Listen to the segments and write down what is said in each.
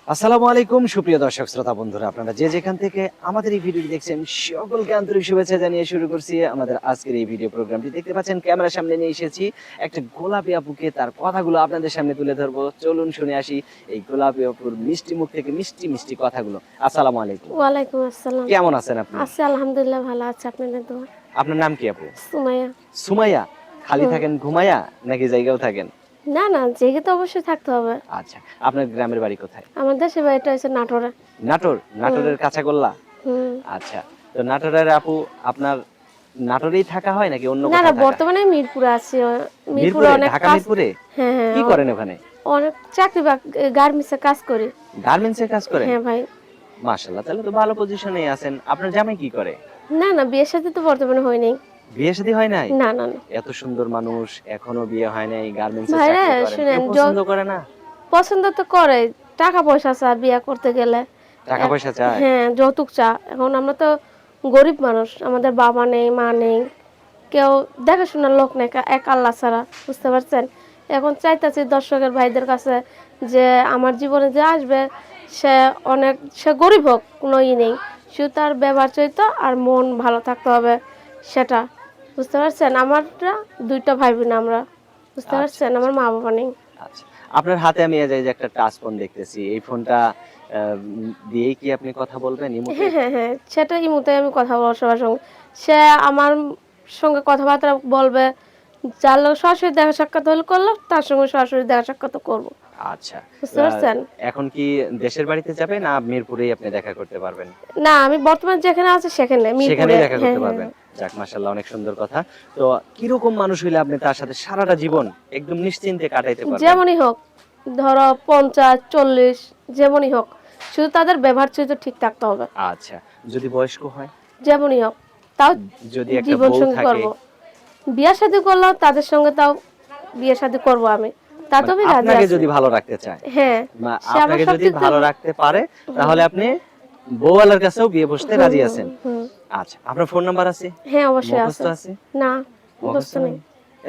আসসালামু আলাইকুম সুপ্রিয় দর্শক শ্রোতা বন্ধুরা, আপনারা যে যেখান থেকে আমাদের এই ভিডিওটি দেখছেন সকলকে আন্তরিক শুভেচ্ছা জানিয়ে শুরু করছি আমাদের আজকের এই ভিডিও প্রোগ্রামটি। দেখতে পাচ্ছেন ক্যামেরার সামনে নিয়ে এসেছি একটা গোলাপি আপুকে, তার কথাগুলো আপনাদের সামনে তুলে ধরবো। চলুন শুনে আসি এই গোলাপি আপুর মিষ্টি মুখ থেকে মিষ্টি মিষ্টি কথাগুলো। আসসালামু আলাইকুম। ওয়ালাইকুম আসসালাম। কেমন আছেন আপনি? আছি আলহামদুলিল্লাহ, ভালো আছি। আপনাদের দোয়া। আপনার নাম কি আপু? সুমাইয়া। সুমাইয়া। খালি হুম। থাকেন ঘুমাইয়া নাকি জায়গাও থাকেন? না না, জেগে তো অবশ্যই থাকতে হবে। আচ্ছা, আপনার গ্রামের বাড়ি কোথায়? আমার দেশের বাড়িটা হচ্ছে নাটোরে। নাটোর? নাটোরের কাঁচাগোল্লা? হুম। আচ্ছা, তো নাটোরের আপু আপনার নাটোরেই থাকা হয় নাকি অন্য না না, কোথাও থাকা? বর্তমানে মিরপুরে আছি। মিরপুরে মিরপুরে? অনেক ঢাকা কাজ। মিরপুরে? হ্যাঁ হ্যাঁ, কি করেন ওখানে? অনেক চাকরি গার্মেন্টসে কাজ করি। গার্মেন্টসে কাজ করেন? হ্যাঁ ভাই। মাশাআল্লাহ, তাহলে তো ভালো পজিশনেই আছেন। আপনার জামাই কি করে? না না, বিয়ের সাথে তো বর্তমানে হয় নাই। বিয়ে শাদী হয় নাই? না না না এত সুন্দর মানুষ, এখনো বিয়ে হয় নাই, গার্মেন্টসে ভাইরা, চাকরি করেন, শুনেন, কেউ পছন্দ করে না? পছন্দ তো করে। টাকা পয়সা চায় বিয়ে করতে গেলে। টাকা পয়সা চায়? হ্যাঁ, যৌতুক চা। এখন আমরা তো গরিব মানুষ, আমাদের বাবা নেই, মা নেই, কেউ দেখাশোনার লোক নেই, এক আল্লাহ ছাড়া। বুঝতে পারছেন? এখন চাইতেছি দর্শকের ভাইদের কাছে যে আমার জীবনে যে আসবে সে গরিব হোক, কোনো নেই, শুধু তার ব্যবহার চরিত্র আর মন ভালো থাকতে হবে, সেটা। বুঝতে পারছেন? আমারটা দুইটা ভাই বোন আমরা। বুঝতে আচ্ছা পারছেন? আমার মা বাবা নেই। আচ্ছা, আপনার হাতে আমি এই যে একটা টাচ ফোন দেখতেছি, এই ফোনটা দিয়েই কি আপনি কথা বলবেন ইমোতে? হ্যাঁ হ্যাঁ হ্যাঁ, সেটা ইমুতে আমি কথা বলবো সবার সঙ্গে। সে আমার সঙ্গে কথাবার্তা বলবে, যার লোক সরাসরি দেখা সাক্ষাৎ হলে করলো, তার সঙ্গে সরাসরি দেখা সাক্ষাৎ করবো। আচ্ছা, বুঝতে পারছেন? এখন কি দেশের বাড়িতে যাবেন না মিরপুরেই আপনি দেখা করতে পারবেন? না, আমি বর্তমানে যেখানে আছি সেখানে, মিরপুরে। সেখানেই দেখা হ্যাঁ করতে হ্যাঁ পারবেন। যাক, মাশাআল্লাহ, অনেক সুন্দর কথা। তো কিরকম মানুষ হইলে আপনি তার সাথে সারাটা জীবন একদম নিশ্চিন্তে কাটাইতে পারবেন? যেমনই হোক, ধরো 50 40, যেমনই হোক, শুধু তাদের ব্যবহার চরিত্র ঠিক থাকতে হবে। আচ্ছা, যদি বয়স্ক হয়? যেমনই হোক, তাও যদি একটা জীবন বউ সঙ্গী থাকে? করবো। বিয়ে শাদী করলেও তাদের সঙ্গে তাও বিয়ে শাদী করবো আমি, তা তো মানে আমি রাজি আপনাকে আছি। যদি ভালো রাখতে চায়, হ্যাঁ, সে আমার আপনাকে যদি সবকিছু। ভালো রাখতে পারে, তাহলে আপনি বউওয়ালার কাছেও বিয়ে বসতে রাজি আছেন? হুম। আচ্ছা, আপনার ফোন নাম্বার আছে? হ্যাঁ, অবশ্যই মুখস্থ আছে। আছে? না, মুখস্থ মুখস্থ নেই। নেই?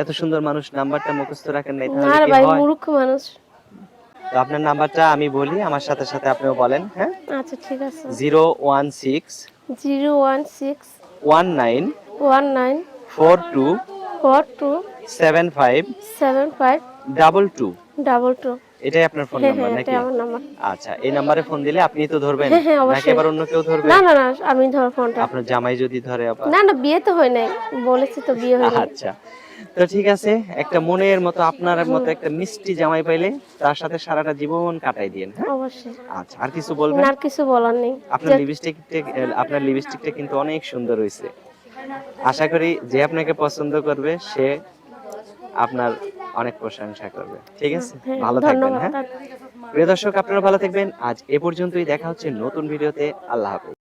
এত সুন্দর মানুষ নাম্বারটা মুখস্থ রাখেন নাই, না তাহলে রে কি ভাই, হয়? মূর্খ মানুষ। তো আপনার নাম্বারটা আমি বলি, আমার সাথে সাথে আপনিও বলেন, হ্যাঁ? আচ্ছা, ঠিক আছে। 016 016 19 19 42 42 75 75 22। 22। এটাই আপনার ফোন হ্যাঁ নাম্বার হ্যাঁ, নাকি? এটাই আমার নাম্বার। আচ্ছা, এই নাম্বারে ফোন দিলে আপনি তো ধরবেন হ্যাঁ হ্যাঁ, নাকি অবশ্যই। আবার অন্য কেউ ধরবে? না না না, আমি ধর ফোনটা। আপনার জামাই যদি ধরে আবার? না না, বিয়ে তো হয় নাই, বলেছি তো বিয়ে হয় নাই। আচ্ছা, তো ঠিক আছে, একটা মনের মতো আপনার মতো একটা মিষ্টি জামাই পাইলে তার সাথে সারাটা জীবন কাটাই দিয়েন, হ্যাঁ? অবশ্যই। আচ্ছা, আর কিছু বলবেন? না, আর কিছু বলার নেই। আপনার লিপস্টিকটা কিন্তু অনেক সুন্দর হয়েছে। আশা করি যে আপনাকে পছন্দ করবে সে আপনার অনেক প্রশংসা করবে। ঠিক আছে, হ্যাঁ, ভালো থাকবেন, ধন্যবাদ। হ্যাঁ? প্রিয় দর্শক, আপনারা ভালো থাকবেন। আজ এ পর্যন্তই, দেখা হচ্ছে নতুন ভিডিওতে। আল্লাহ হাফেজ।